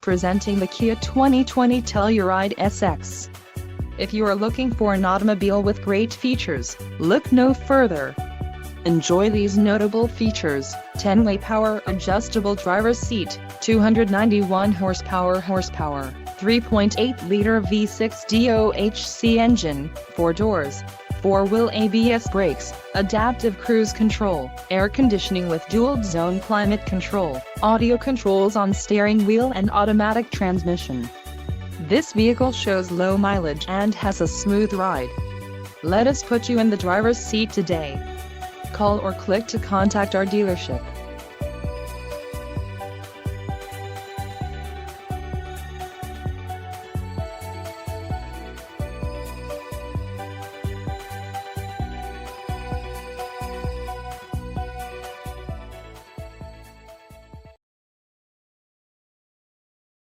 Presenting the Kia 2020 Telluride SX. If you are looking for an automobile with great features, look no further. Enjoy these notable features: 10-way power adjustable driver's seat, 291 horsepower, 3.8-liter V6 DOHC engine, 4 doors, 4-wheel ABS brakes, adaptive cruise control, air conditioning with dual-zone climate control, audio controls on steering wheel and automatic transmission. This vehicle shows low mileage and has a smooth ride. Let us put you in the driver's seat today. Call or click to contact our dealership.